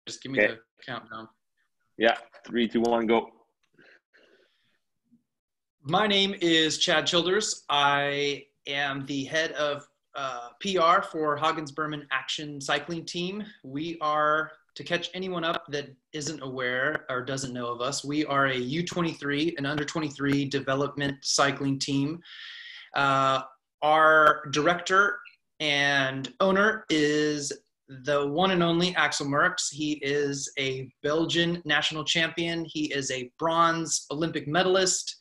Just give me the countdown. Yeah, 3, 2, 1, go. My name is Chad Childers. I am the head of PR for Hagens Berman Action Cycling Team. We are, to catch anyone up that isn't aware or doesn't know of us, we are a U23 and under 23 development cycling team. Our director and owner is the one and only Axel Merckx. He is a Belgian national champion. He is a bronze Olympic medalist.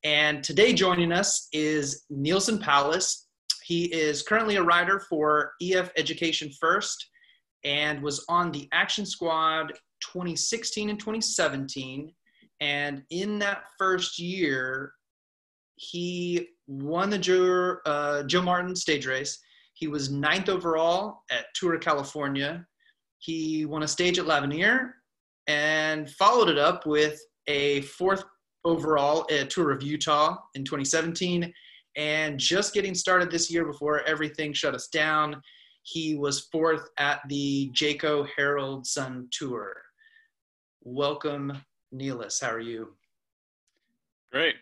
And today joining us is Neilson Powless. He is currently a rider for EF Education First and was on the Action Squad 2016 and 2017. And in that first year, he won the Joe Martin stage race. He was 9th overall at Tour of California. He won a stage at L'Avenir and followed it up with a 4th overall at Tour of Utah in 2017. And just getting started this year before everything shut us down, he was 4th at the Jayco Herald Sun Tour. Welcome, Neilson. How are you? Great.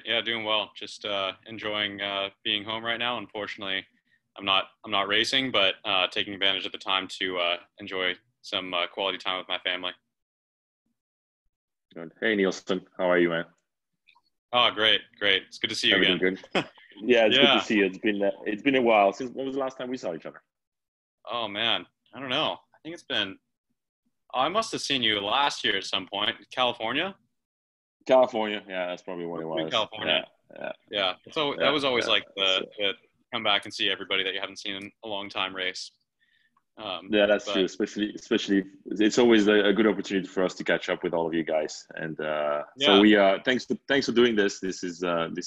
Yeah, doing well. Just enjoying being home right now. Unfortunately, I'm not racing, but taking advantage of the time to enjoy some quality time with my family. Good. Hey, Neilson. How are you, man? Oh, great. It's good to see you again. Good. Yeah, it's good to see you. It's been a while. Since when was the last time we saw each other? Oh man, I don't know. I think it's been. I must have seen you last year at some point. California, yeah, that's probably what it was. California. Yeah. So that was always like the come back and see everybody that you haven't seen in a long time race. Yeah, that's true. Especially, it's always a good opportunity for us to catch up with all of you guys. And so we thanks for doing this. This is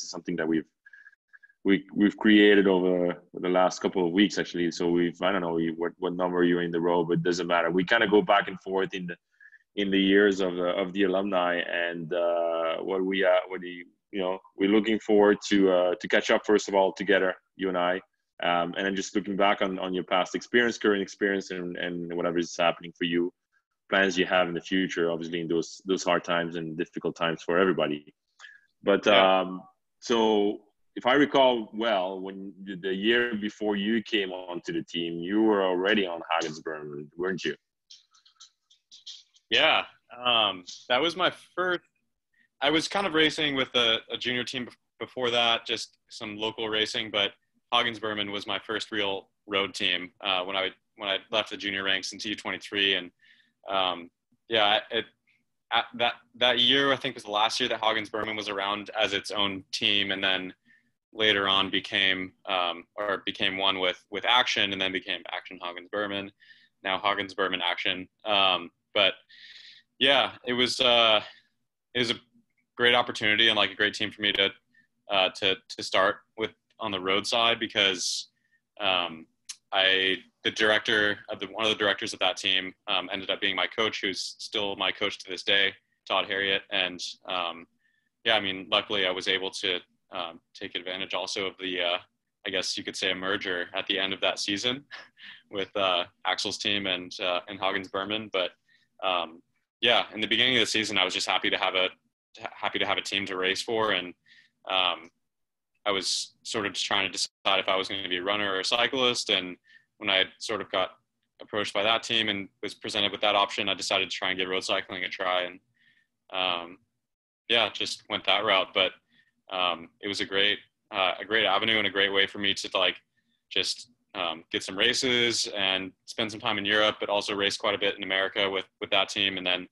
something that we've created over the last couple of weeks actually. So I don't know what number you're in the row, but it doesn't matter. We kind of go back and forth in the years of the alumni, and we're looking forward to catch up first of all together, you and I. And then just looking back on your past experience, current experience, and whatever is happening for you, plans you have in the future, obviously in those hard times and difficult times for everybody. But so if I recall well, when the year before you came onto the team, you were already on Hagens Berman, weren't you? Yeah, that was my first. I was kind of racing with a junior team before that, just some local racing, but Hagens Berman was my first real road team when I left the junior ranks in U23, and that year I think was the last year that Hagens Berman was around as its own team, and then later on became one with Action, and then became Action Hagens Berman, now Hagens Berman Action. But yeah, it was a great opportunity and like a great team for me to start with on the road side, because one of the directors of that team ended up being my coach, who's still my coach to this day, Todd Harriet. And luckily I was able to take advantage also of the I guess you could say a merger at the end of that season with Axel's team and Hagens Berman. But in the beginning of the season, I was just happy to have a team to race for, and I was sort of just trying to decide if I was going to be a runner or a cyclist. And when I sort of got approached by that team and was presented with that option, I decided to try and give road cycling a try, and just went that route. But it was a great avenue and a great way for me to just get some races and spend some time in Europe, but also race quite a bit in America with that team. And then,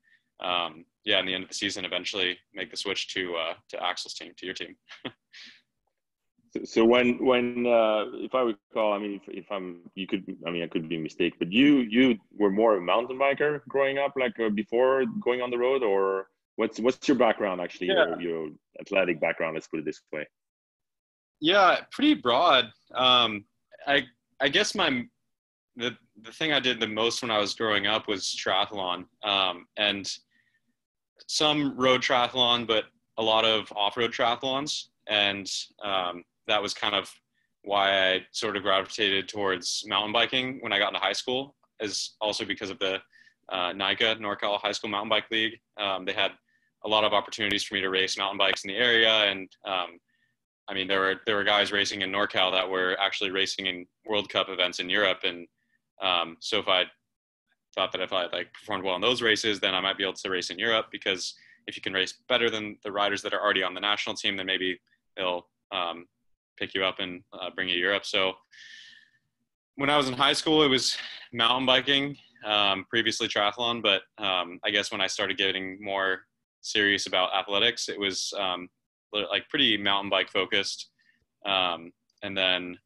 in the end of the season, eventually make the switch to Axel's team, to your team. So when if I recall, I could be mistaken, but you were more a mountain biker growing up, before going on the road, or what's your background actually? Yeah. Your athletic background, let's put it this way. Yeah, pretty broad. I guess the thing I did the most when I was growing up was triathlon, and some road triathlon, but a lot of off-road triathlons. And that was kind of why I sort of gravitated towards mountain biking when I got into high school, is also because of the NICA, NorCal High School Mountain Bike League. They had a lot of opportunities for me to race mountain bikes in the area, and I mean, there were guys racing in NorCal that were actually racing in World Cup events in Europe, and so if I thought that if I like performed well in those races, then I might be able to race in Europe, because if you can race better than the riders that are already on the national team, then maybe they'll pick you up and bring you to Europe. So when I was in high school, it was mountain biking, previously triathlon, but I guess when I started getting more serious about athletics, it was like pretty mountain bike focused. And then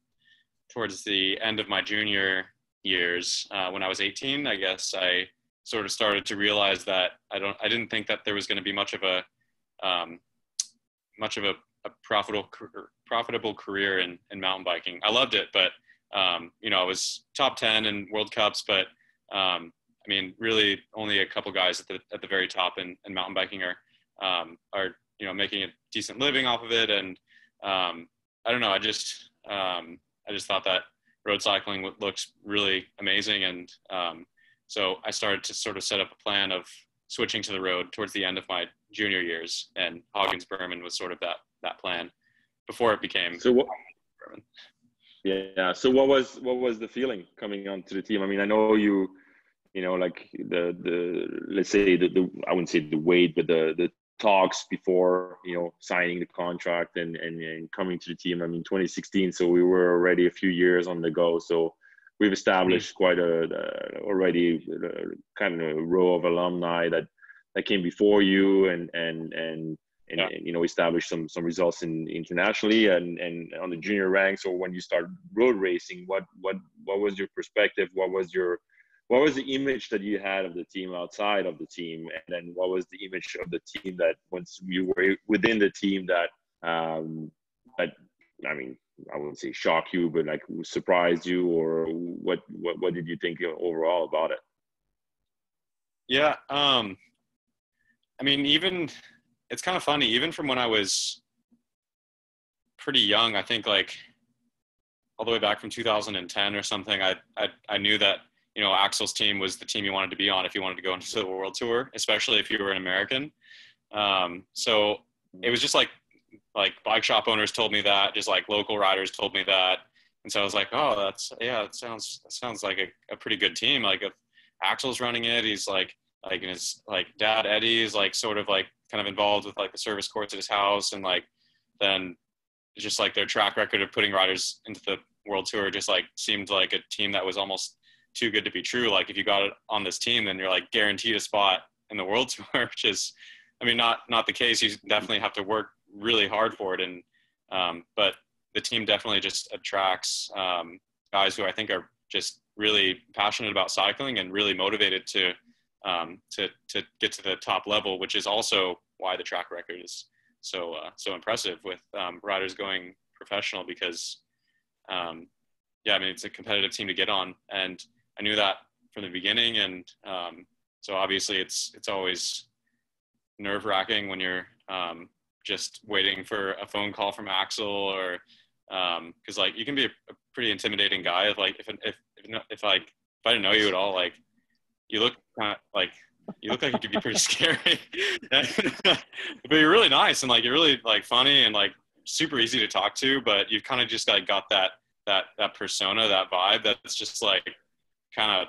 towards the end of my junior years, when I was 18, I guess I sort of started to realize that I didn't think that there was going to be much of a profitable career in mountain biking. I loved it, but you know, I was top 10 in World Cups, but I mean, really only a couple guys at the very top in mountain biking are you know, making a decent living off of it. And I don't know, I just thought that road cycling looks really amazing. And so I started to sort of set up a plan of switching to the road towards the end of my junior years, and Hagens Berman was sort of that plan before it became Berman. Yeah. So what was the feeling coming onto the team? I mean, I know you know, like the let's say the I wouldn't say the weight, but the talks before, you know, signing the contract and coming to the team. I mean, 2016, so we were already a few years on the go. So we've established quite already kind of a row of alumni that came before you and you know, established some results internationally and on the junior ranks. Or when you start road racing, what was your perspective? What was the image that you had of the team outside of the team? And then what was the image of the team that once you were within the team that I mean, I wouldn't say shock you, but like surprised you, or what did you think overall about it? Yeah. I mean, even, it's kind of funny, even from when I was pretty young, I think like all the way back from 2010 or something, I knew that, you know, Axel's team was the team you wanted to be on if you wanted to go into the world tour, especially if you were an American. So it was just like bike shop owners told me that, just like local riders told me that. And so I was like, oh, that sounds like a pretty good team. Like if Axel's running it, he's like his like dad Eddie is like sort of like kind of involved with like the service courts at his house, and like then just like their track record of putting riders into the world tour just like seemed like a team that was almost too good to be true. Like if you got it on this team, then you're like guaranteed a spot in the world tour, which is, I mean, not the case. You definitely have to work really hard for it. And but the team definitely just attracts guys who I think are just really passionate about cycling and really motivated to get to the top level, which is also why the track record is so impressive with riders going professional, because yeah, I mean, it's a competitive team to get on, and I knew that from the beginning. And so obviously it's always nerve-wracking when you're just waiting for a phone call from Axel, or because like you can be a pretty intimidating guy. If I didn't know you at all, like you look like you could be pretty scary, but you're really nice and like you're really like funny and like super easy to talk to. But you've kind of just like got that persona, that vibe that's just like kind of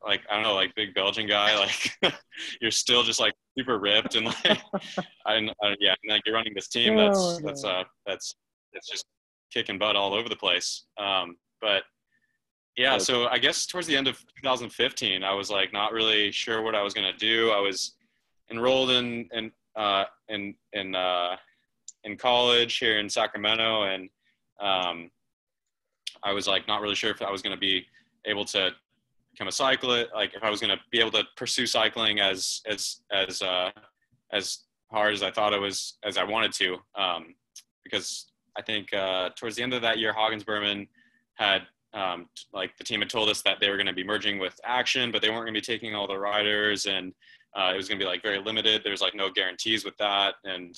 like, I don't know, like big Belgian guy, like you're still just like super ripped and like yeah, and like you're running this team that's just kicking butt all over the place. But yeah, so I guess towards the end of 2015, I was like not really sure what I was gonna do. I was enrolled in college here in Sacramento, and I was like not really sure if I was gonna be able to become a cyclist, like if I was going to be able to pursue cycling as hard as I thought as I wanted to, because I think towards the end of that year, Hagens Berman had like the team had told us that they were going to be merging with Action, but they weren't going to be taking all the riders, and it was going to be like very limited. There's like no guarantees with that, and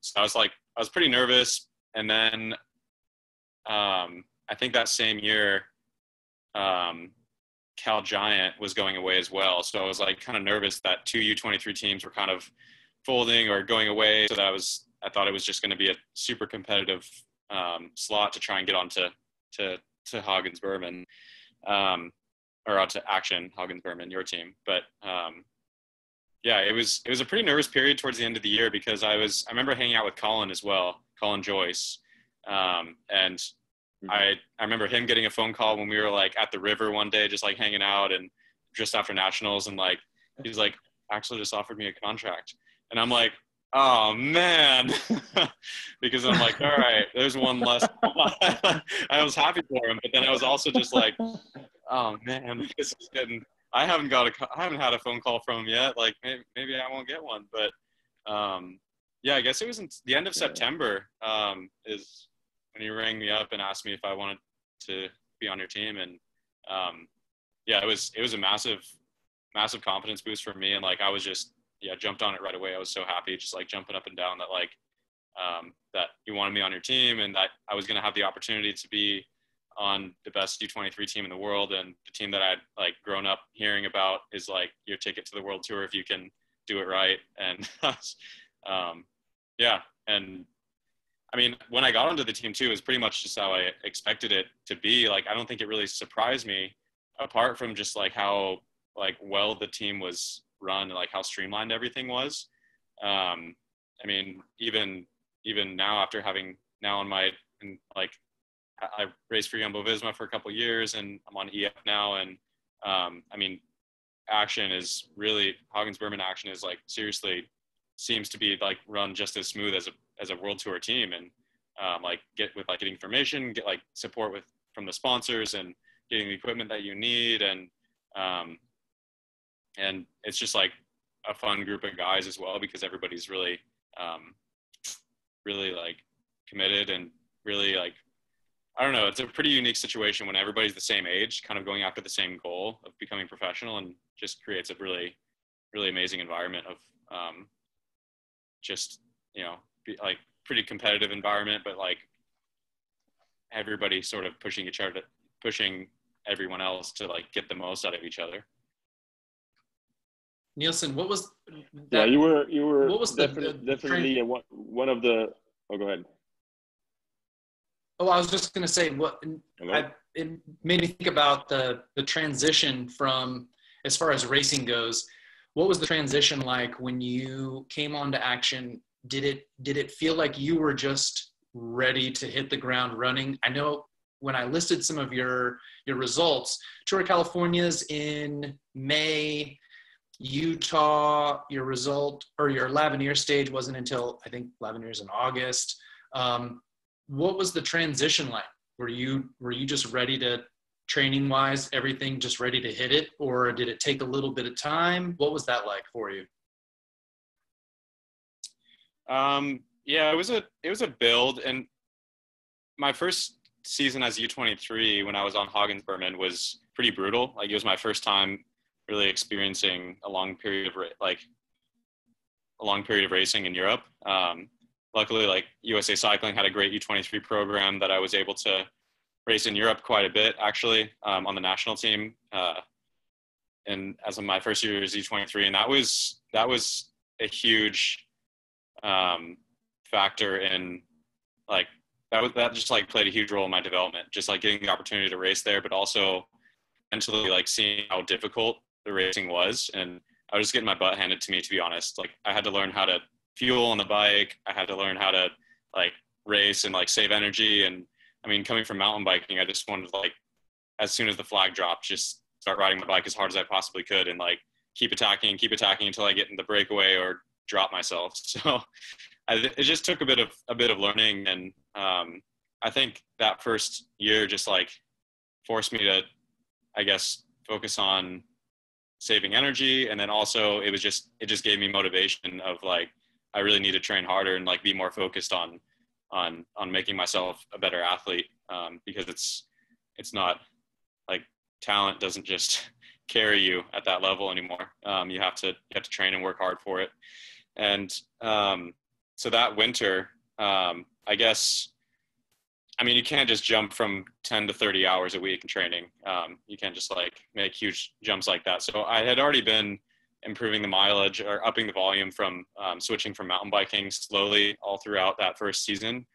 so I was pretty nervous. And then I think that same year, Cal Giant was going away as well. So I was like kind of nervous that 2 U23 teams were kind of folding or going away. So I thought it was just going to be a super competitive slot to try and get onto to Hagens Berman, or onto Action Hagens Berman, your team. But yeah, it was a pretty nervous period towards the end of the year because I remember hanging out with Colin as well, Colin Joyce, and I remember him getting a phone call when we were like at the river one day, just like hanging out and just after nationals, and like he's like, Axel just offered me a contract, and I'm like, oh man, because I'm like, all right, there's one less. I was happy for him, but then I was also just like, oh man, this is getting. I haven't had a phone call from him yet. Like maybe I won't get one, but yeah, I guess it was in the end of September is when he rang me up and asked me if I wanted to be on your team, and yeah, it was a massive confidence boost for me, and like I was just jumped on it right away. I was so happy, just like jumping up and down that like that you wanted me on your team, and that I was going to have the opportunity to be on the best U23 team in the world, and the team that I'd like grown up hearing about is like your ticket to the world tour if you can do it right. And yeah, and I mean, when I got onto the team too, it was pretty much just how I expected it to be. Like, I don't think it really surprised me, apart from just like how like well the team was run and like how streamlined everything was. I mean, even now, after having now on my, like, I raced for Jumbo Visma for a couple of years, and I'm on EF now. And I mean, Action is really, Hagens Berman Action is like seriously seems to be like run just as smooth as a world tour team, and like getting information, get like support from the sponsors, and getting the equipment that you need, and it's just like a fun group of guys as well, because everybody's really really like committed, and really like, I don't know, it's a pretty unique situation when everybody's the same age, kind of going after the same goal of becoming professional, and just creates a really, really amazing environment of just, you know, like pretty competitive environment, but like everybody sort of pushing everyone else to like get the most out of each other. Neilson, what was that? Yeah, you were what was definitely one of the. Oh, go ahead. Oh, I was just going to say it made me think about the transition from, as far as racing goes. What was the transition like when you came on to Action? Did it feel like you were just ready to hit the ground running? I know when I listed some of your results, Tour of California's in May, Utah, your result or your L'Avenir stage wasn't until, I think L'Avenir's in August. What was the transition like? Were you just ready to, training wise, everything just ready to hit it, or did it take a little bit of time? What was that like for you? Yeah, it was a build, and my first season as U23 when I was on Hagens Berman was pretty brutal. Like, it was my first time really experiencing a long period of racing in Europe. Luckily, like, USA Cycling had a great U23 program that I was able to race in Europe quite a bit, actually, on the national team. And as of my first year as U23, and that was a huge factor in, like, that just like played a huge role in my development, just like getting the opportunity to race there, but also mentally like seeing how difficult the racing was. And I was just getting my butt handed to me, to be honest. Like, I had to learn how to fuel on the bike. I had to learn how to like race and like save energy. And I mean, coming from mountain biking, I just wanted to, like, as soon as the flag dropped, just start riding my bike as hard as I possibly could, and like keep attacking until I get in the breakaway or drop myself. So it just took a bit of learning. And I think that first year just like forced me to, I guess, focus on saving energy. And then also it just gave me motivation of like, I really need to train harder and like be more focused on making myself a better athlete, because it's not like, talent doesn't just carry you at that level anymore. You have to train and work hard for it. And so that winter, I guess I mean, you can't just jump from 10 to 30 hours a week in training. You can't just like make huge jumps like that. So I had already been improving the mileage or upping the volume from switching from mountain biking slowly all throughout that first season.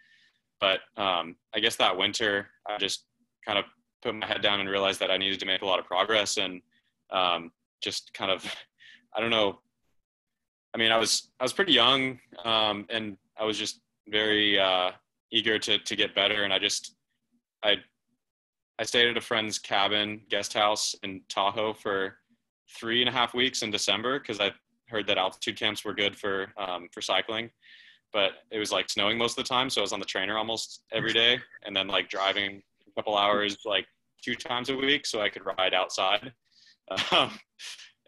But I guess that winter, I just kind of put my head down and realized that I needed to make a lot of progress, and just kind of, I don't know. I mean, I was pretty young, and I was just very eager to get better. And I stayed at a friend's cabin guest house in Tahoe for 3.5 weeks in December, because I heard that altitude camps were good for cycling, but it was like snowing most of the time. So I was on the trainer almost every day, and then like driving a couple hours, like 2 times a week so I could ride outside.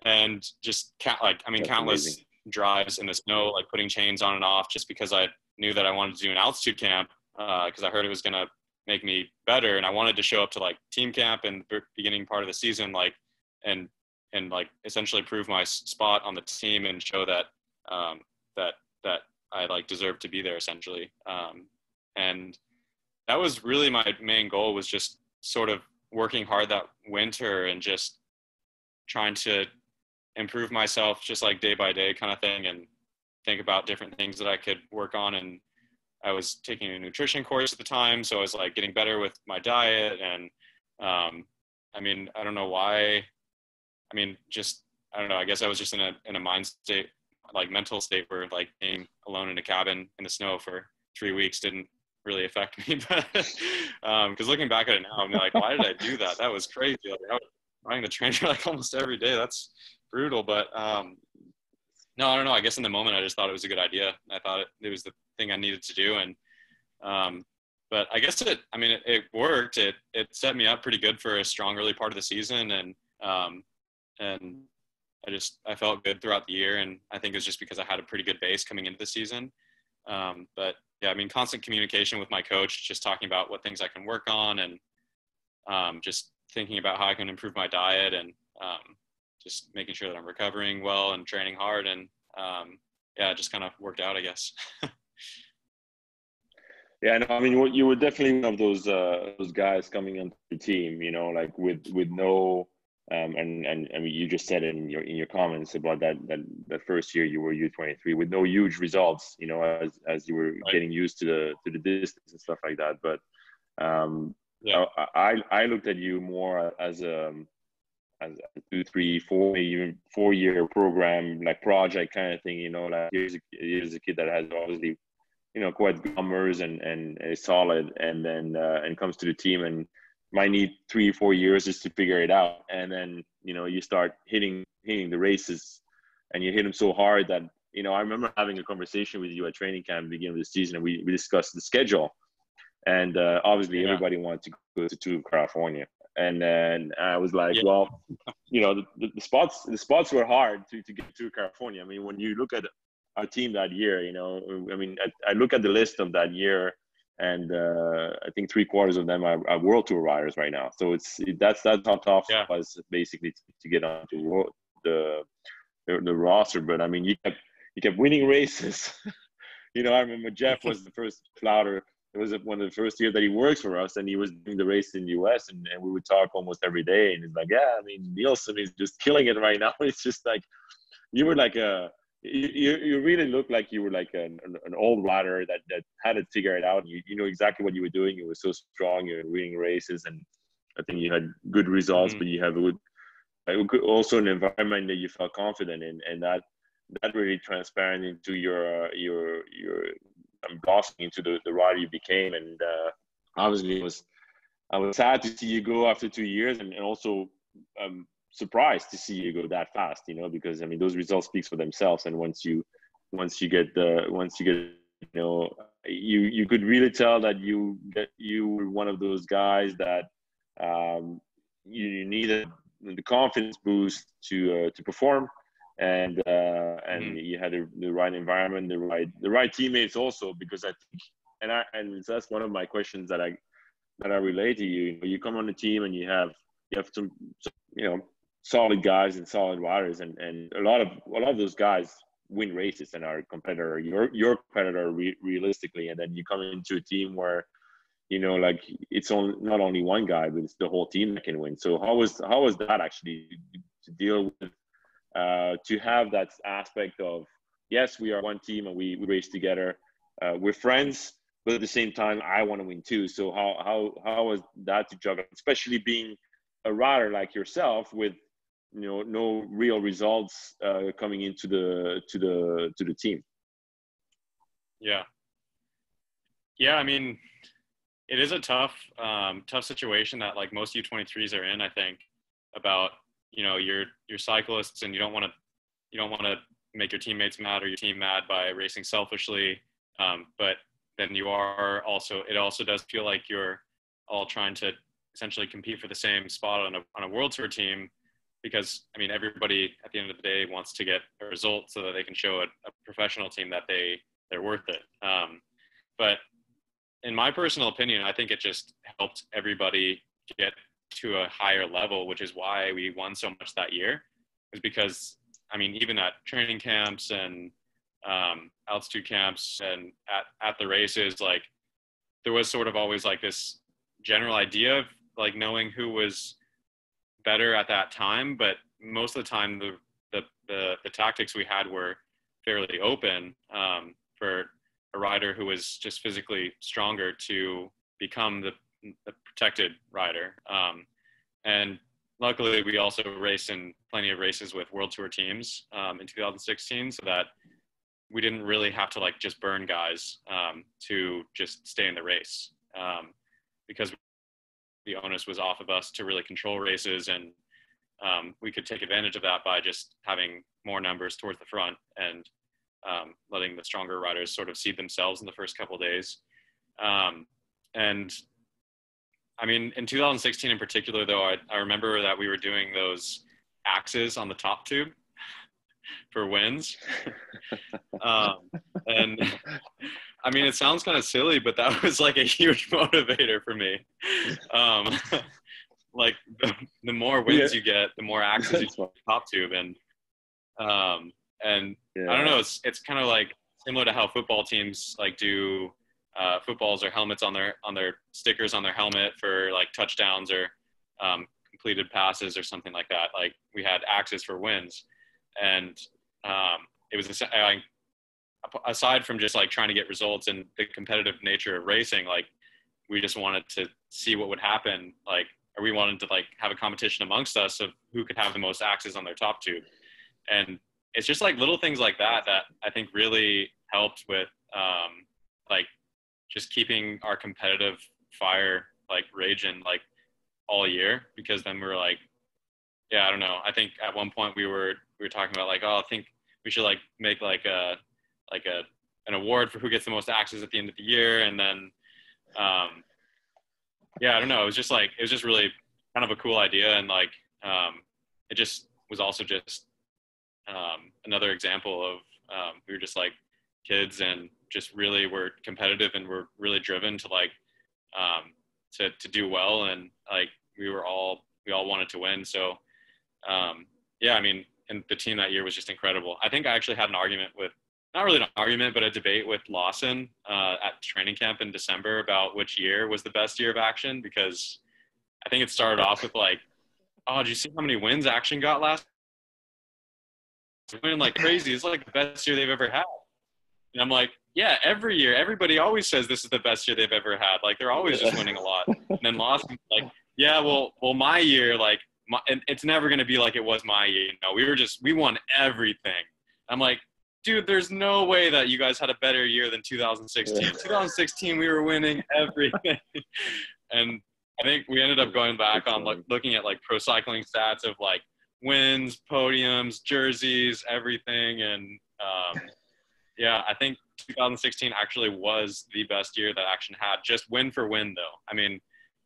And just That's countless amazing. drives in the snow, like putting chains on and off, just because I knew that I wanted to do an altitude camp, because I heard it was going to make me better. And I wanted to show up to like team camp in the beginning part of the season, like, and like essentially prove my spot on the team and show that, that I like deserved to be there essentially. And that was really my main goal, was just sort of working hard that winter and just trying to improve myself just like day by day kind of thing, and think about different things that I could work on. And I was taking a nutrition course at the time, so I was like getting better with my diet. And I mean, I don't know why. I mean, just, I don't know, I guess I was just in a mind state, like mental state, where like being alone in a cabin in the snow for 3 weeks didn't really affect me. But because looking back at it now, I'm like, why did I do that? That was crazy. Like, I was riding the trainer like almost every day. That's brutal. But no, I don't know. I guess in the moment, I just thought it was a good idea. I thought it was the thing I needed to do. And but I guess it worked. It set me up pretty good for a strong early part of the season. And I felt good throughout the year. And I think it was just because I had a pretty good base coming into the season. But yeah, I mean, constant communication with my coach, just talking about what things I can work on, and just thinking about how I can improve my diet, and just making sure that I'm recovering well and training hard. And yeah, it just kind of worked out, I guess. Yeah, no, I mean, you were definitely one of those guys coming onto the team, you know, like with no, and I mean, you just said it in your comments about that first year you were U23 with no huge results, you know, as you were Right. getting used to the distance and stuff like that. But Yeah. I looked at you more as a 2, 3, 4, maybe even 4-year program, like project kind of thing, you know, like here's a kid that has obviously, you know, quite good numbers and is solid, and then and comes to the team and might need 3 or 4 years just to figure it out. And then, you know, you start hitting the races, and you hit them so hard that, you know, I remember having a conversation with you at training camp at the beginning of the season, and we discussed the schedule. And obviously Yeah. everybody wanted to go to California. And then I was like, Yeah. well, you know, the spots were hard to get to California. I mean, when you look at our team that year, you know, I mean, I look at the list of that year, and I think 3/4 of them are World Tour riders right now. So that's how tough Yeah. it was basically to get onto the roster. But I mean, you kept winning races. You know, I remember Jeff was the first flouter. It was one of the first years that he works for us, and he was doing the race in the US, and we would talk almost every day. And he's like, yeah, I mean, Neilson is just killing it right now. It's just like, you were like you really looked like you were like an old rider that had it figured out. You know exactly what you were doing. You were so strong. You were winning races, and I think you had good results, Mm-hmm. but you have also an environment that you felt confident in, and that really transparent into your blossoming into the rider you became. And obviously I was sad to see you go after 2 years, and also surprised to see you go that fast, you know, because I mean, those results speak for themselves. And once you get you know, you could really tell that you were one of those guys that you needed the confidence boost to perform. And Mm-hmm. you had the right environment, the right teammates also, because I think, and so that's one of my questions that I relate to you. You come on the team and you have some, you know, solid guys and solid riders, and a lot of those guys win races and are competitor, your competitor realistically. And then you come into a team where like it's not only one guy, but it's the whole team that can win. So how was that actually to deal with, to have that aspect of, yes, we are one team and we race together, we're friends, but at the same time, I want to win too. So how was that to juggle, especially being a rider like yourself with no real results coming into the team? Yeah. I mean, it is a tough situation that like most U23s are in. I think about you're cyclists and you don't want to make your teammates mad or your team mad by racing selfishly, but then it also does feel like you're all trying to essentially compete for the same spot on a World Tour team, because I mean everybody at the end of the day wants to get a result so that they can show a professional team that they're worth it. But in my personal opinion, I think it just helped everybody get to a higher level, which is why we won so much that year. Is because, I mean, even at training camps and altitude camps and at the races, like there was sort of always like this general idea of like knowing who was better at that time, but most of the time the tactics we had were fairly open for a rider who was just physically stronger to become the protected rider. And luckily we also raced in plenty of races with World Tour teams in 2016, so that we didn't really have to like just burn guys to just stay in the race, because the onus was off of us to really control races, and we could take advantage of that by just having more numbers towards the front and letting the stronger riders sort of seed themselves in the first couple of days. And I mean, in 2016 in particular, though, I remember that we were doing those axes on the top tube for wins. And I mean, it sounds kind of silly, but that was like a huge motivator for me. Like the more wins you get, the more axes you get on the top tube. And I don't know, it's kind of like similar to how football teams like do footballs or helmets on their stickers on their helmet for like touchdowns or completed passes or something like that. Like we had axes for wins, and it was aside from just like trying to get results and the competitive nature of racing, like we just wanted to see what would happen, like, or we wanted to like have a competition amongst us of who could have the most axes on their top tube. And it's just like little things like that I think really helped with like just keeping our competitive fire like raging like all year, because then we were like, yeah, I don't know. I think at one point we were talking about like, oh, I think we should like make like an award for who gets the most axes at the end of the year. And then yeah, I don't know. It was just really kind of a cool idea. And like it just was also just another example of we were just like kids and just really were competitive and were really driven to like to do well, and like we all wanted to win. So yeah, I mean, and the team that year was just incredible. I think I actually had an argument with, not really an argument, but a debate with Lawson at training camp in December about which year was the best year of Action, because I think it started off with like, oh, did you see how many wins Action got last year? Winning like crazy. It's like the best year they've ever had. And I'm like, yeah, every year, everybody always says this is the best year they've ever had. Like they're always just winning a lot. And then Lawson's like, yeah, well, my year, like, and it's never going to be like it was my year. You know, we won everything. I'm like, dude, there's no way that you guys had a better year than 2016. 2016, we were winning everything. And I think we ended up going back on like looking at like pro cycling stats of like wins, podiums, jerseys, everything. And yeah, I think 2016 actually was the best year that Action had, just win for win though. I mean,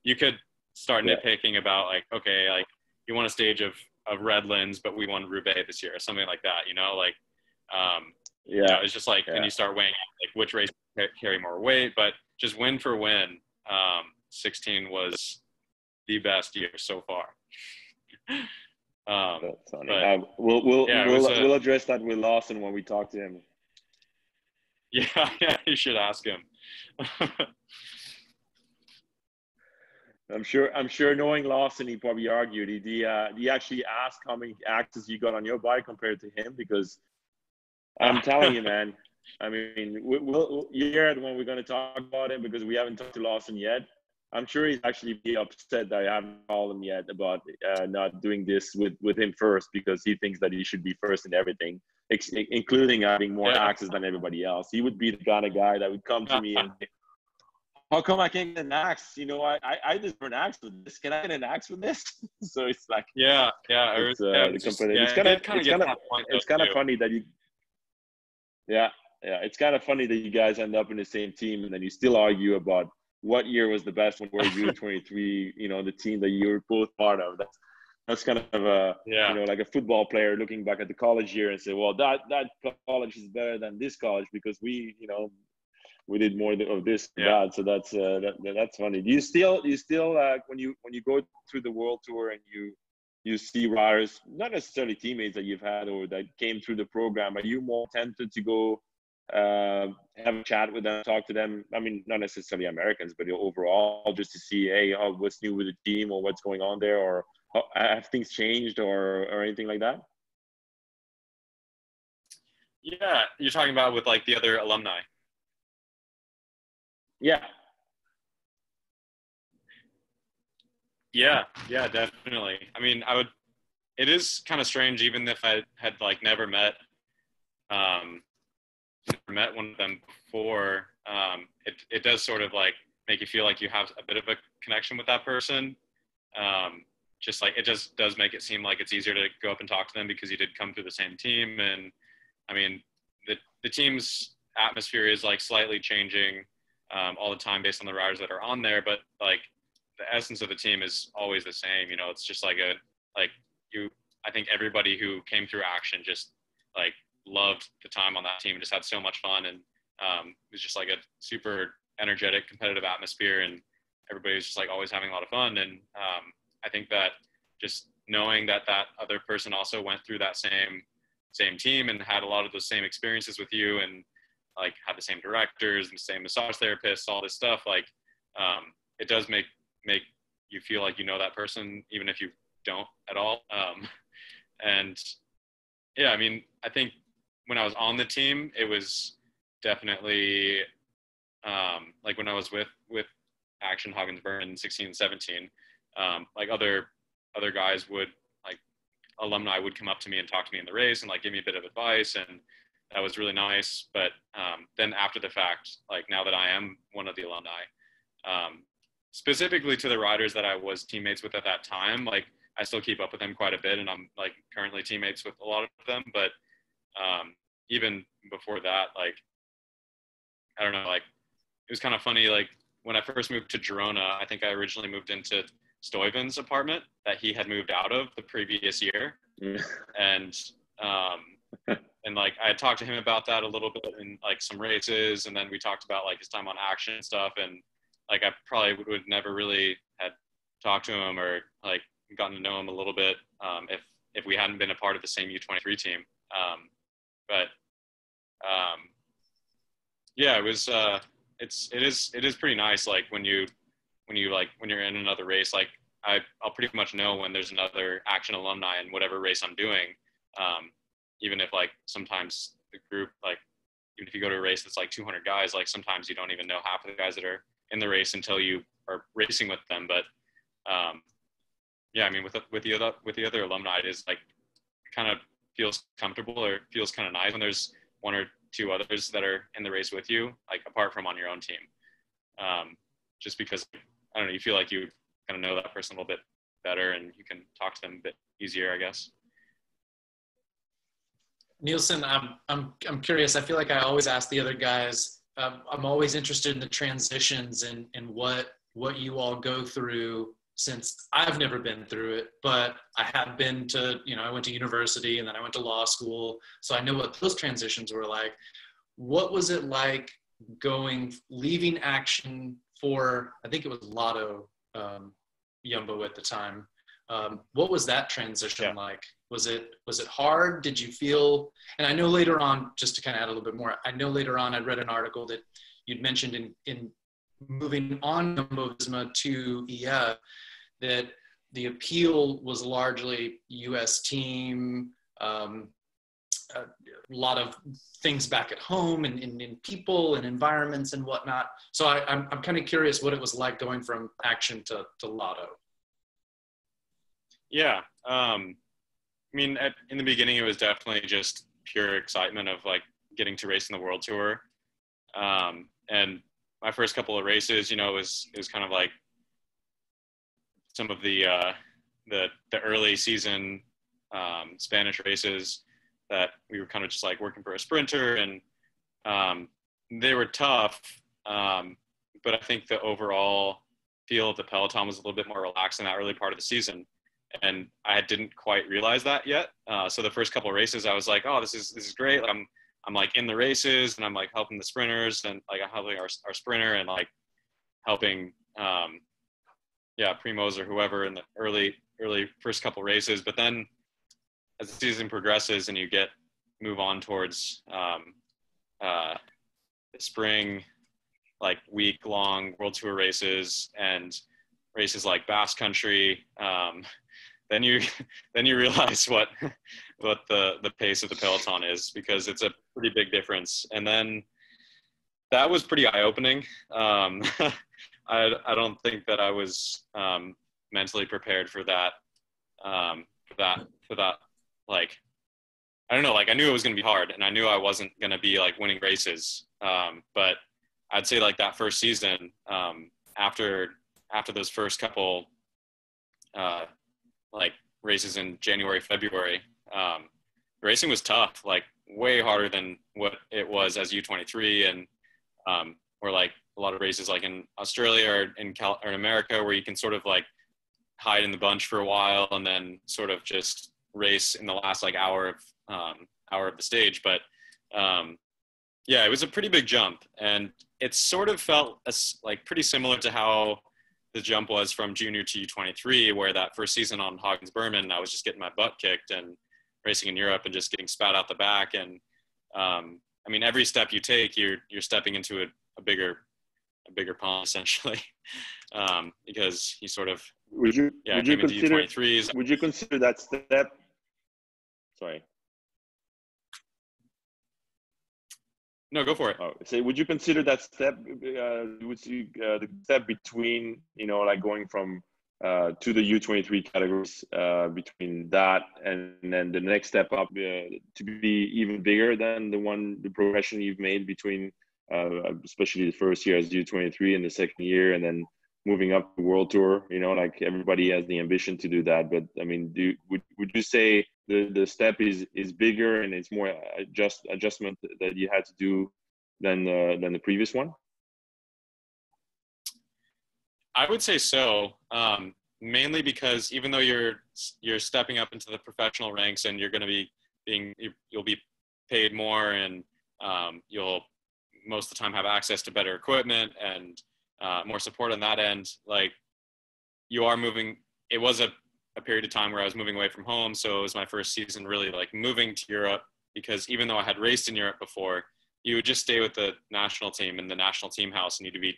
you could start nitpicking about like, okay, like you won a stage of Redlands, but we won Roubaix this year or something like that, you know, like, you know, it's just like, and you start weighing like which race carry more weight, but just win for win. 16 was the best year so far. That's funny. We'll address that with Lawson when we talk to him. Yeah, you should ask him. I'm sure knowing Lawson, he probably argued. Did he actually ask how many axes you got on your bike compared to him? Because I'm telling you, man, I mean, we'll hear it when we're going to talk about it, because we haven't talked to Lawson yet. I'm sure he's actually be upset that I haven't called him yet about not doing this with him first, because he thinks that he should be first in everything, including having more axes than everybody else. He would be the kind of guy that would come to me and say, how come I can't get an axe? You know, I deserve an axe with this. Can I get an axe with this? So it's like, it's kind of funny that you, it's kind of funny that you guys end up in the same team and then you still argue about what year was the best one, where you 23, you know, the team that you were both part of. That's kind of a, you know, like a football player looking back at the college year and say, well, that college is better than this college because we, you know, we did more of this and that. So that's funny. Do you still when you go through the world tour and you see riders, not necessarily teammates that you've had or that came through the program, are you more tempted to go have a chat with them, talk to them? I mean, not necessarily Americans, but overall, just to see, hey, what's new with the team or what's going on there, or have things changed or anything like that? Yeah, you're talking about with like the other alumni. Yeah, definitely. I mean, it is kind of strange, even if I had like never met one of them before, it does sort of like make you feel like you have a bit of a connection with that person. Just like, it just does make it seem like it's easier to go up and talk to them because you did come through the same team. And I mean, the team's atmosphere is like slightly changing all the time based on the riders that are on there, but like the essence of the team is always the same. You know, it's just like I think everybody who came through Action just like loved the time on that team and just had so much fun. And it was just like a super energetic, competitive atmosphere, and everybody was just like always having a lot of fun. And I think that just knowing that other person also went through that same team and had a lot of those same experiences with you, and like had the same directors and the same massage therapists, all this stuff, like it does make you feel like you know that person, even if you don't at all. And yeah, I mean, I think when I was on the team, it was definitely like when I was with Action, Hagens, Berman, 16 and 17, like other guys would, like alumni would come up to me and talk to me in the race and like give me a bit of advice, and that was really nice. But then after the fact, like now that I am one of the alumni, specifically to the riders that I was teammates with at that time, like I still keep up with them quite a bit, and I'm like currently teammates with a lot of them. But even before that, like, I don't know, like it was kind of funny. Like when I first moved to Girona, I think I originally moved into Stuyven's apartment that he had moved out of the previous year. And like I had talked to him about that a little bit in like some races, and then we talked about like his time on Action and stuff, and like I probably would never really had talked to him or like gotten to know him a little bit if we hadn't been a part of the same U23 team. Yeah, it was it is pretty nice, like when you're in another race, like I'll pretty much know when there's another Action alumni in whatever race I'm doing, even if like sometimes the group, like even if you go to a race that's like 200 guys, like sometimes you don't even know half of the guys that are in the race until you are racing with them. But yeah, I mean, with the other alumni, it is like kind of feels comfortable, or feels kind of nice when there's one or two others that are in the race with you, like apart from on your own team. Just because, I don't know, you feel like you kind of know that person a little bit better and you can talk to them a bit easier, I guess. Neilson, I'm curious. I feel like I always ask the other guys. I'm always interested in the transitions and what you all go through, since I've never been through it, but I have been to, I went to university and then I went to law school. So I know what those transitions were like. What was it like leaving Action for, I think it was Lotto Jumbo at the time. What was that transition like? Was it hard? Did you feel, and I know later on, just to kind of add a little bit more, I know later on I read an article that you'd mentioned in moving on Jumbo Visma to EF, that the appeal was largely U.S. team, a lot of things back at home and in people and environments and whatnot. So I'm kind of curious what it was like going from Action to Lotto. Yeah. I mean, in the beginning, it was definitely just pure excitement of like getting to race in the World Tour. And my first couple of races, you know, it was kind of like some of the early season Spanish races that we were kind of just like working for a sprinter, and they were tough. But I think the overall feel of the peloton was a little bit more relaxed in that early part of the season. And I didn't quite realize that yet. So the first couple of races, I was like, oh, this is great. Like, I'm like in the races, and I'm like helping the sprinters, and like I'm helping our sprinter, and like helping Primoz or whoever in the early first couple races. But then as the season progresses and you move on towards the spring, like week-long World Tour races and races like Basque Country, then you realize what the pace of the peloton is, because it's a pretty big difference. And then that was pretty eye-opening. I don't think that I was mentally prepared for that. Like, I don't know, like I knew it was going to be hard, and I knew I wasn't going to be like winning races. But I'd say like that first season, after those first couple like races in January, February, racing was tough, like way harder than what it was as U23, and or like a lot of races like in Australia or in America, where you can sort of like hide in the bunch for a while and then sort of just race in the last like hour of the stage. But yeah, it was a pretty big jump, and it sort of felt like pretty similar to how the jump was from junior to U23, where that first season on Hagens Berman, I was just getting my butt kicked and racing in Europe and just getting spat out the back. And I mean, every step you take, you're stepping into a bigger pond essentially, because he sort of came into U23s. Would you consider that step? Sorry. No, go for it. Oh, so would you consider that step, the step between, you know, like going from to the U23 categories, between that and then the next step up to be even bigger than the progression you've made between, especially the first year as U23 and the second year, and then moving up the World Tour? You know, like everybody has the ambition to do that, but I mean, would you say the step is bigger and it's more adjustment that you had to do than the previous one? I would say so, mainly because even though you're stepping up into the professional ranks and you're going to be you'll be paid more, and you'll most of the time have access to better equipment and more support on that end. Like, you are moving. It was a period of time where I was moving away from home, so it was my first season really like moving to Europe, because even though I had raced in Europe before, you would just stay with the national team in the national team house and you'd be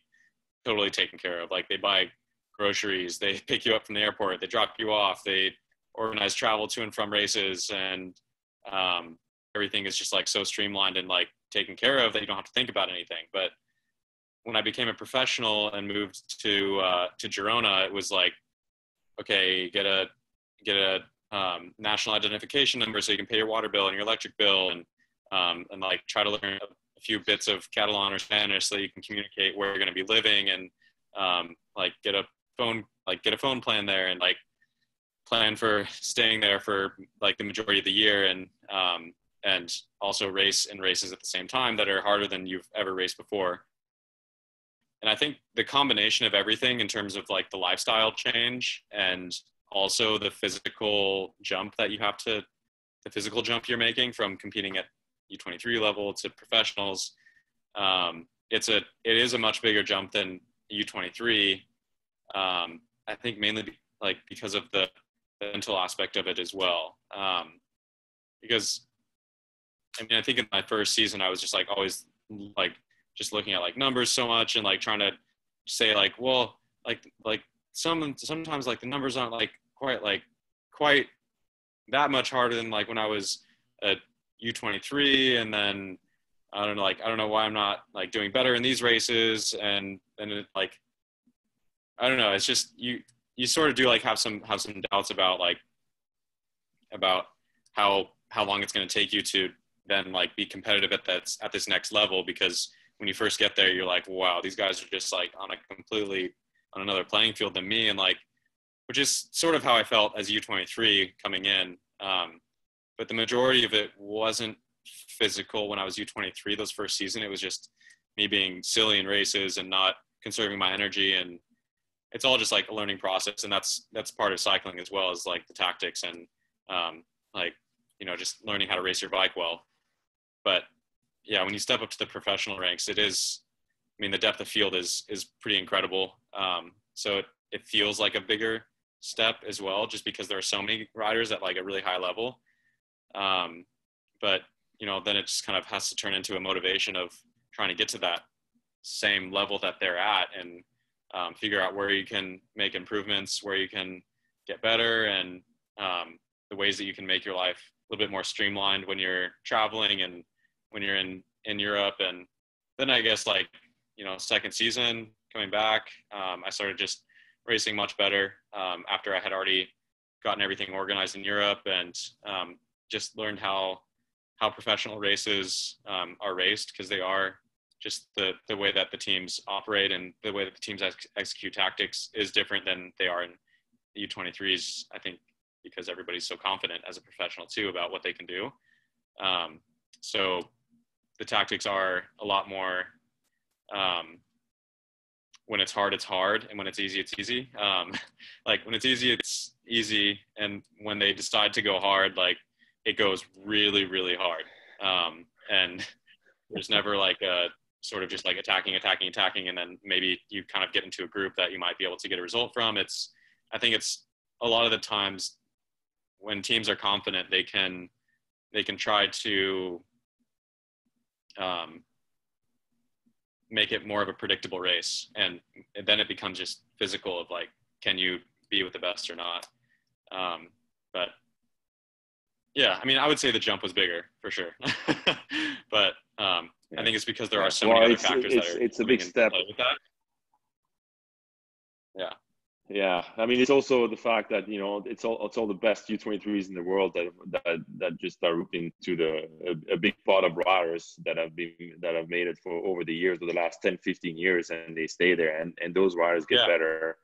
totally taken care of. Like, they buy groceries, they pick you up from the airport, they drop you off, they organize travel to and from races, and everything is just like so streamlined and like taken care of that you don't have to think about anything. But when I became a professional and moved to Girona, it was like, okay, get a national identification number so you can pay your water bill and your electric bill, and like try to learn a few bits of Catalan or Spanish so you can communicate where you're going to be living, and like get a phone plan there, and like plan for staying there for like the majority of the year, and also race in races at the same time that are harder than you've ever raced before. And I think the combination of everything in terms of like the lifestyle change and also the physical jump that you have to, the physical jump you're making from competing at U23 level to professionals, it is a much bigger jump than U23. I think mainly because of the mental aspect of it as well. Because I mean, I think in my first season, I was just like always like just looking at like numbers so much and like trying to say like, well, like sometimes like the numbers aren't like quite that much harder than like when I was at U23, and then I don't know why I'm not like doing better in these races, and then it, like, I don't know, it's just you sort of do like have some doubts about how long it's going to take you to then like be competitive at this next level, because when you first get there, you're like, wow, these guys are just like on another playing field than me, and like, which is sort of how I felt as U23 coming in. But the majority of it wasn't physical when I was U23 those first season. It was just me being silly in races and not conserving my energy, and it's all just like a learning process. And that's part of cycling as well, as like the tactics and like, you know, just learning how to race your bike well. But yeah, when you step up to the professional ranks, it is, I mean, the depth of field is pretty incredible. So it feels like a bigger step as well, just because there are so many riders at like a really high level. But, you know, then it just kind of has to turn into a motivation of trying to get to that same level that they're at, and figure out where you can make improvements, where you can get better, and the ways that you can make your life a little bit more streamlined when you're traveling and when you're in Europe. And then I guess, like, you know, second season coming back, I started just racing much better after I had already gotten everything organized in Europe, and just learned how professional races are raced, because they are just the way that the teams operate and the way that the teams execute tactics is different than they are in U23s, I think, because everybody's so confident as a professional too about what they can do. So the tactics are a lot more, when it's hard, and when it's easy, it's easy. Like when it's easy, and when they decide to go hard, like it goes really, really hard. And there's never like a sort of just like attacking, and then maybe you kind of get into a group that you might be able to get a result from. I think it's a lot of the times when teams are confident, they can try to make it more of a predictable race, and then it becomes just physical of like, can you be with the best or not? But yeah, I mean, I would say the jump was bigger for sure. But I think it's because there are so many other factors it's a big step with that. Yeah, I mean, it's also the fact that, you know, it's all the best U23s in the world that just are into a big pot of riders that have made it for over the years, for the last 10-15 years, and they stay there, and those riders get better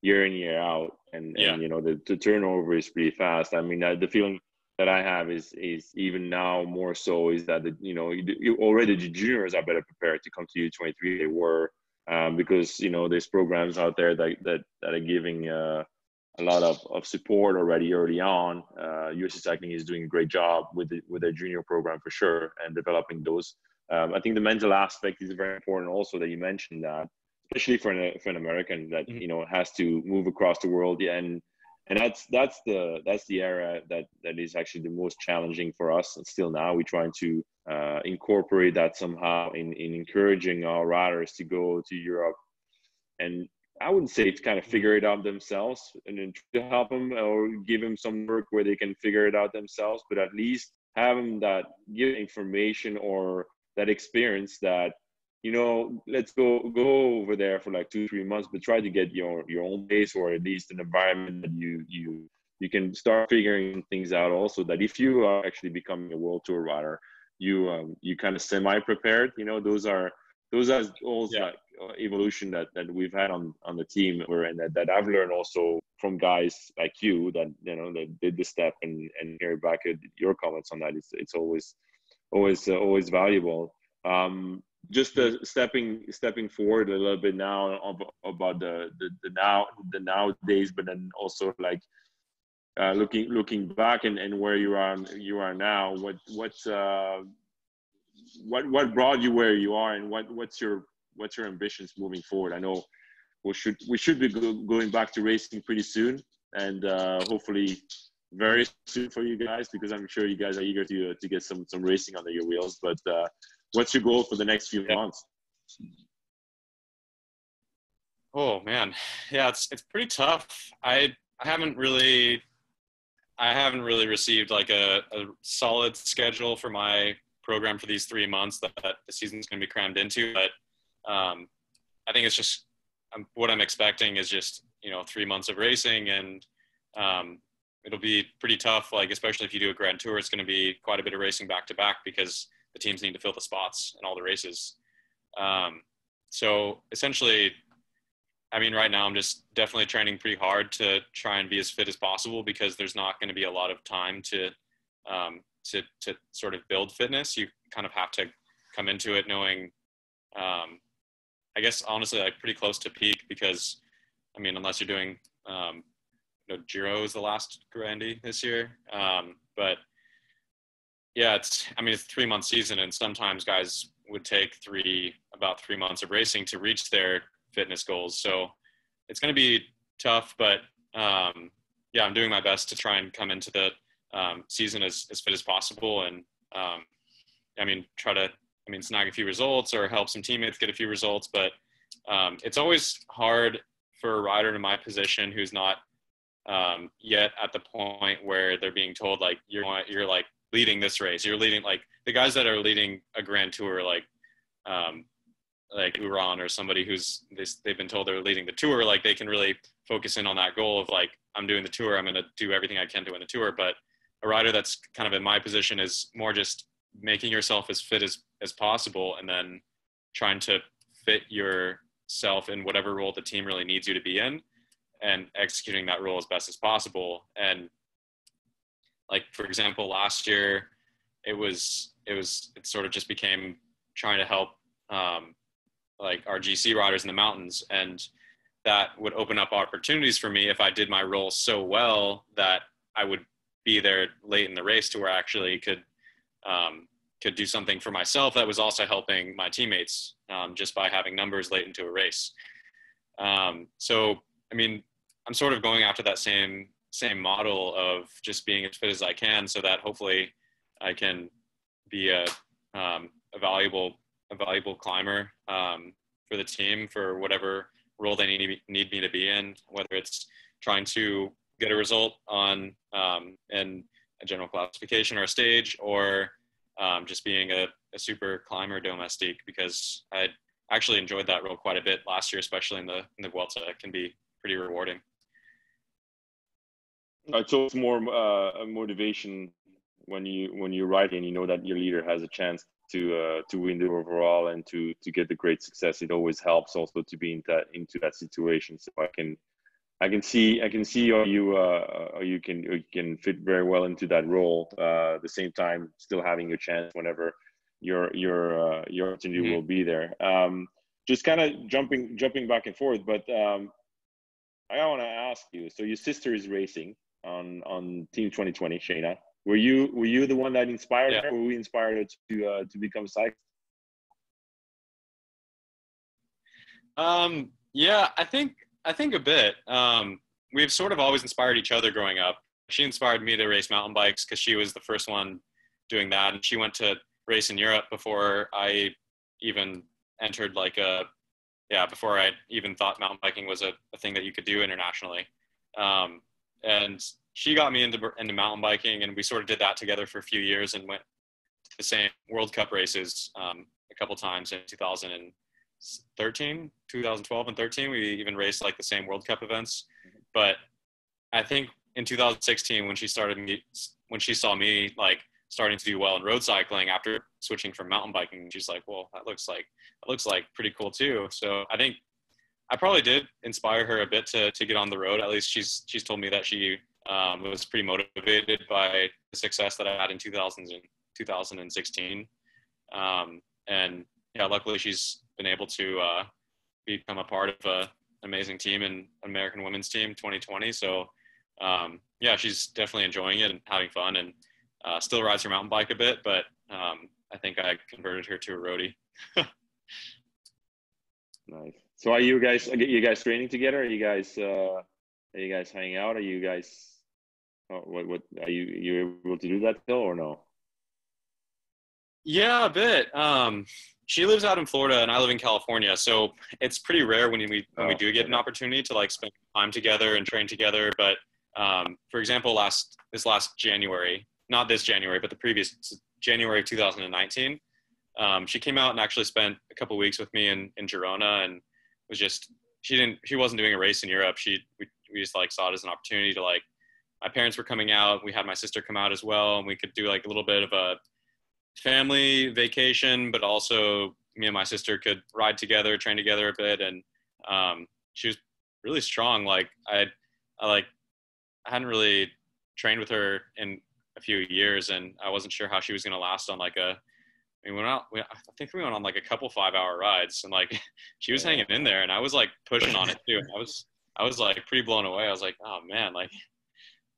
year in, year out, and you know, the turnover is pretty fast. I mean, the feeling that I have is even now more so is that you know, already the juniors are better prepared to come to U23 they were. Because, you know, there's programs out there that are giving a lot of support already early on. USA Cycling is doing a great job with their junior program for sure, and developing those. I think the mental aspect is very important also, that you mentioned that, especially for an American that, you know, has to move across the world. And that's the area that is actually the most challenging for us. And still now we're trying to incorporate that somehow in encouraging our riders to go to Europe, and I wouldn't say to kind of figure it out themselves and then to help them or give them some work where they can figure it out themselves, but at least have them that give information or that experience that, you know, let's go over there for like 2-3 months, but try to get your own pace, or at least an environment that you can start figuring things out. Also, that if you are actually becoming a world tour rider, you kind of semi-prepared. You know, those are all like evolution that we've had on the team, and that I've learned also from guys like you that, you know, that did the step, and hear back at your comments on that. It's always valuable. Just stepping forward a little bit now about the nowadays, but then also like looking back and where you are now. What brought you where you are, and what's your ambitions moving forward? I know we should be going back to racing pretty soon, and hopefully very soon for you guys, because I'm sure you guys are eager to get some racing under your wheels. But what's your goal for the next few months? Oh man, yeah, it's pretty tough. I haven't really received like a solid schedule for my program for these 3 months that the season's going to be crammed into. But I think it's just what I'm expecting is just 3 months of racing, and it'll be pretty tough. Like especially if you do a Grand Tour, it's going to be quite a bit of racing back to back because the teams need to fill the spots in all the races. So essentially, I mean, right now I'm just definitely training pretty hard to try and be as fit as possible because there's not going to be a lot of time to sort of build fitness. You kind of have to come into it knowing, I guess honestly, like pretty close to peak because, I mean, unless you're doing, Giro is the last Grandy this year, but yeah, it's a 3-month season, and sometimes guys would take about 3 months of racing to reach their fitness goals. So it's going to be tough, but yeah, I'm doing my best to try and come into the season as fit as possible, and try to snag a few results or help some teammates get a few results. But it's always hard for a rider in my position who's not yet at the point where they're being told like you're like leading this race. You're leading, like the guys that are leading a Grand Tour, like Uran or somebody they've been told they're leading the tour, like they can really focus in on that goal of like, I'm doing the tour, I'm going to do everything I can to win the tour. But a rider that's kind of in my position is more just making yourself as fit as possible, and then trying to fit yourself in whatever role the team really needs you to be in, and executing that role as best as possible. And like, for example, last year it sort of just became trying to help like our GC riders in the mountains, and that would open up opportunities for me if I did my role so well that I would be there late in the race to where I actually could do something for myself that was also helping my teammates, just by having numbers late into a race. So, I mean, I'm sort of going after that same model of just being as fit as I can, so that hopefully I can be a valuable climber for the team for whatever role they need me to be in, whether it's trying to get a result on in a general classification or a stage, or just being a super climber domestique, because I actually enjoyed that role quite a bit last year, especially in the Vuelta. It can be pretty rewarding. So it's more motivation when you ride and you know that your leader has a chance to win the overall and to get the great success. It always helps also to be into that situation. So I can see how you can fit very well into that role. At the same time, still having your chance whenever your opportunity Mm-hmm. will be there. Just kind of jumping back and forth, but I want to ask you. So your sister is racing on Team 2020, Shayna. Were you the one that inspired her? Were we inspired her to become a cyclist? Yeah, I think a bit. We've sort of always inspired each other growing up. She inspired me to race mountain bikes because she was the first one doing that, and she went to race in Europe before I even entered before I even thought mountain biking was a thing that you could do internationally. And she got me into mountain biking, and we sort of did that together for a few years and went to the same World Cup races a couple times in 2013, 2012 and 13. We even raced like the same World Cup events. But I think in 2016, when she saw me like starting to do well in road cycling after switching from mountain biking, she's like, well, that looks like pretty cool too. So I think I probably did inspire her a bit to get on the road. At least she's told me that she was pretty motivated by the success that I had in 2016. And yeah, luckily she's been able to become a part of an amazing team in American women's team 2020. So yeah, she's definitely enjoying it and having fun, and still rides her mountain bike a bit, but I think I converted her to a roadie. Nice. So are you guys training together? Are you guys hanging out? Are you guys what are you able to do that still or no? Yeah, a bit. She lives out in Florida and I live in California, so it's pretty rare when we do get an opportunity to like spend time together and train together. But for example, this last January, not this January, but the previous January 2019, she came out and actually spent a couple weeks with me in Girona, and was just she wasn't doing a race in Europe. We just like saw it as an opportunity to like, my parents were coming out, we had my sister come out as well, and we could do like a little bit of a family vacation, but also me and my sister could ride together, train together a bit. And she was really strong. Like I hadn't really trained with her in a few years, and I wasn't sure how she was going to last on like I think we went on like a couple 5-hour rides, and like she was hanging in there, and I was like pushing on it too. I was like pretty blown away. I was like, oh man, like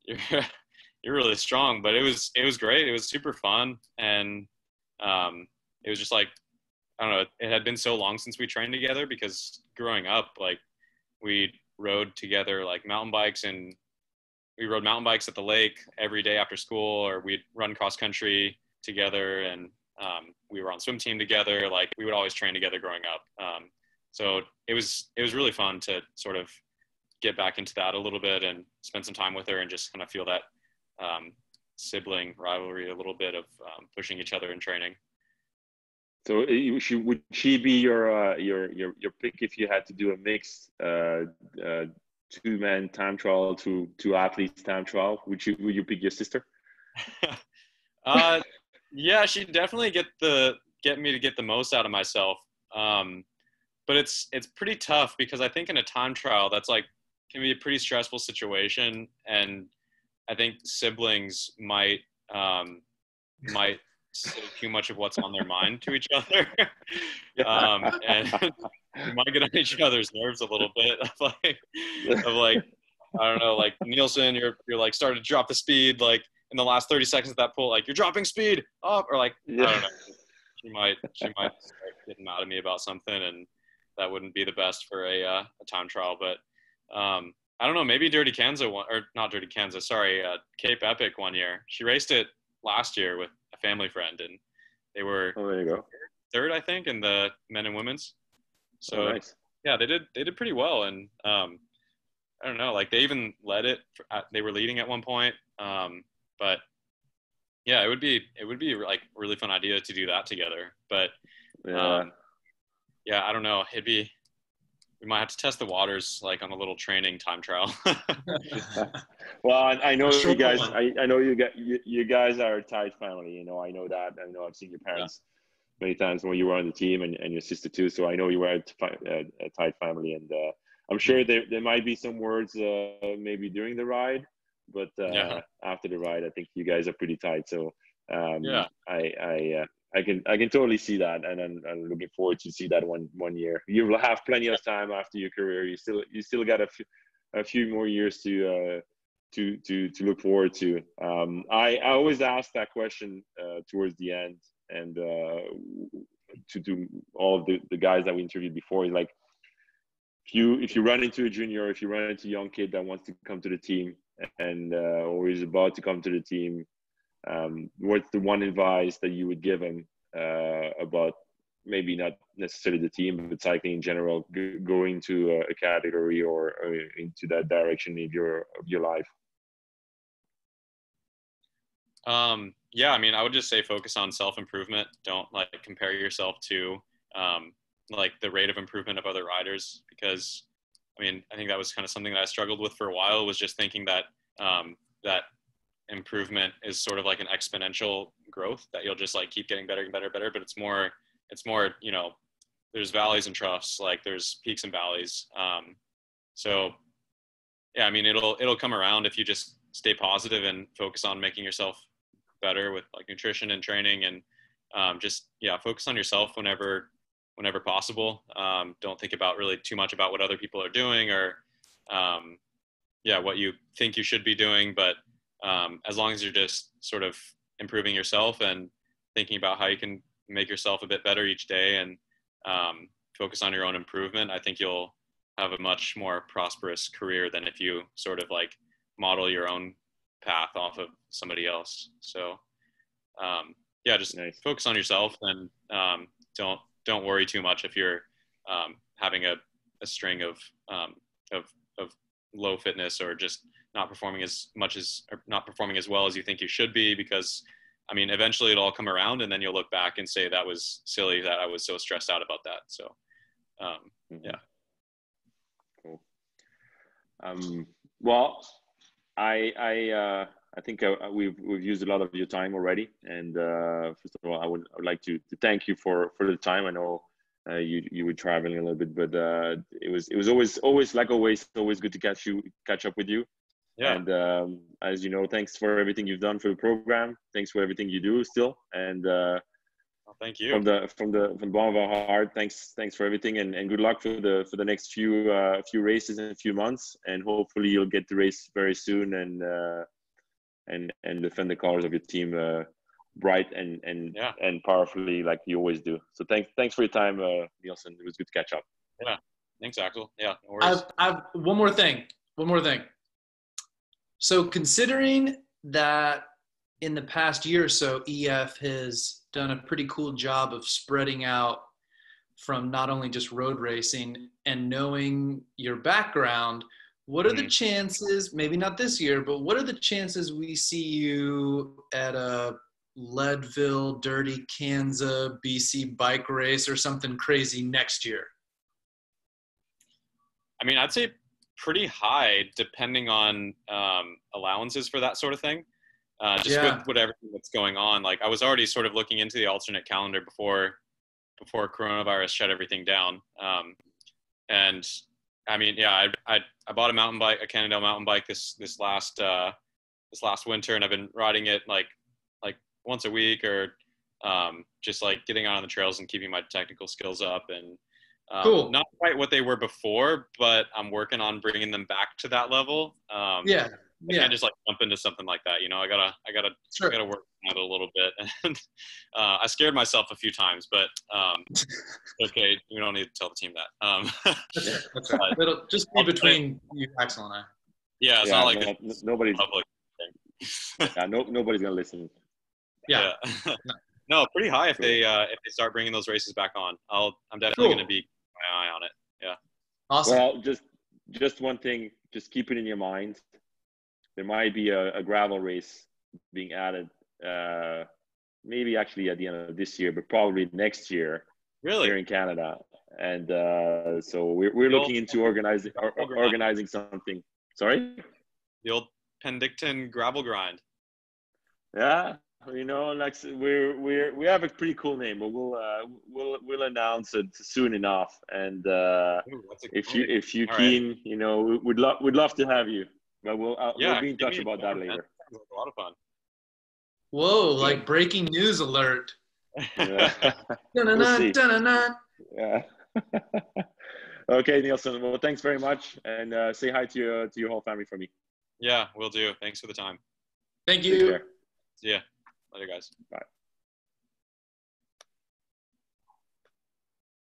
you're you're really strong. But it was great. It was super fun, and it was just like, I don't know, it had been so long since we trained together, because growing up, like we rode together like mountain bikes, and we rode mountain bikes at the lake every day after school, or we'd run cross country together, and we were on swim team together. Like we would always train together growing up. So it was really fun to sort of get back into that a little bit and spend some time with her and just kind of feel that sibling rivalry a little bit of pushing each other in training. So would she be your pick if you had to do a mixed two-man time trial, two athletes time trial? Would you pick your sister? Yeah, she'd definitely get me to get the most out of myself. But it's pretty tough, because I think in a time trial that's like can be a pretty stressful situation, and I think siblings might say too much of what's on their mind to each other. And we might get on each other's nerves a little bit of like I don't know, like Neilson, you're like starting to drop the speed like in the last 30 seconds of that pull, like you're dropping speed up, or like I don't know. She might start getting mad at me about something, and that wouldn't be the best for a time trial. But I don't know, maybe Dirty Kansas not Dirty Kansas, sorry, Cape Epic one year. She raced it last year with a family friend, and they were there you go. third, I think, in the men and women's. So nice. Yeah, they did pretty well, and I don't know, like they even led it. They were leading at one point, but yeah, it would be like a really fun idea to do that together. But yeah, I don't know. We might have to test the waters like on a little training time trial. Well, I know you guys. I know you guys are a tight family. You know, I know that. I know I've seen your parents many times when you were on the team, and your sister too. So I know you were a tight family, and I'm sure there might be some words maybe during the ride, but after the ride, I think you guys are pretty tight. So I can totally see that, and I'm looking forward to see that one year. You will have plenty of time after your career. You still got a few more years to look forward to. I always ask that question towards the end, and to all of the guys that we interviewed before, like if you run into a junior, if you run into a young kid that wants to come to the team and or is about to come to the team, what's the one advice that you would give him about maybe not necessarily the team, but cycling in general, going to a category or into that direction of your life? Yeah, I mean, I would just say focus on self-improvement. Don't like compare yourself to like the rate of improvement of other riders, because I mean, I think that was kind of something that I struggled with for a while, was just thinking that that improvement is sort of like an exponential growth, that you'll just like keep getting better and better and better. But it's more, you know, there's valleys and troughs, like there's peaks and valleys. So yeah, I mean, it'll come around if you just stay positive and focus on making yourself better with like nutrition and training, and just focus on yourself whenever possible. Don't think about really too much about what other people are doing, or what you think you should be doing, but as long as you're just sort of improving yourself and thinking about how you can make yourself a bit better each day, and focus on your own improvement, I think you'll have a much more prosperous career than if you sort of like model your own path off of somebody else. So yeah, just Nice. focus on yourself and don't worry too much if you're having a string of low fitness or just not performing as much as or not performing as well as you think you should be, because I mean eventually it'll all come around and then you'll look back and say that was silly that I was so stressed out about that. So yeah. Cool. Well, I think we've used a lot of your time already, and first of all, I would like to thank you for the time. I know you were traveling a little bit, but it was always good to catch up with you. Yeah. And as you know, thanks for everything you've done for the program. Thanks for everything you do still, and Well, thank you. from the bottom of our heart, thanks for everything, and good luck for the next few races in a few months, and hopefully you'll get the race very soon, and defend the colors of your team bright and powerfully like you always do. So thanks for your time, Neilson. It was good to catch up. Yeah, thanks, Axel. Yeah, no worries. I've one more thing. So considering that in the past year or so, EF has done a pretty cool job of spreading out from not only just road racing, and knowing your background, what are the chances, maybe not this year, but what are the chances we see you at a Leadville, Dirty Kansas, BC bike race or something crazy next year? I mean, I'd say pretty high, depending on allowances for that sort of thing. With everything that's going on, like I was already sort of looking into the alternate calendar before coronavirus shut everything down. And I mean, yeah, I bought a mountain bike, a Cannondale mountain bike this last winter, and I've been riding it like once a week, or just like getting out on the trails and keeping my technical skills up. And cool. Not quite what they were before, but I'm working on bringing them back to that level. I can't just like jump into something like that. You know, I gotta work on it a little bit. And I scared myself a few times, but okay, we don't need to tell the team that. That's right. It'll just be between you, Axel, and I. Yeah, it's not like nobody's public. Yeah, nobody's gonna listen. Yeah. No, pretty high if they start bringing those races back on. I'm definitely gonna be my eye on it. Yeah. Awesome. Well, just one thing, just keep it in your mind. There might be a gravel race being added, maybe actually at the end of this year, but probably next year. Really? Here in Canada, and so we're looking into organizing something. Sorry. The old Penticton gravel grind. Yeah, you know, like we have a pretty cool name, but we'll announce it soon enough. And if you keen, you know, we'd love to have you. But we'll be in touch about that later. Sounds like a lot of fun. Whoa! Like breaking news alert. Yeah. We'll see. Yeah. Okay, Neilson. Well, thanks very much, and say hi to your whole family for me. Yeah, will do. Thanks for the time. Thank you. Take care. See ya. Later, guys. Bye.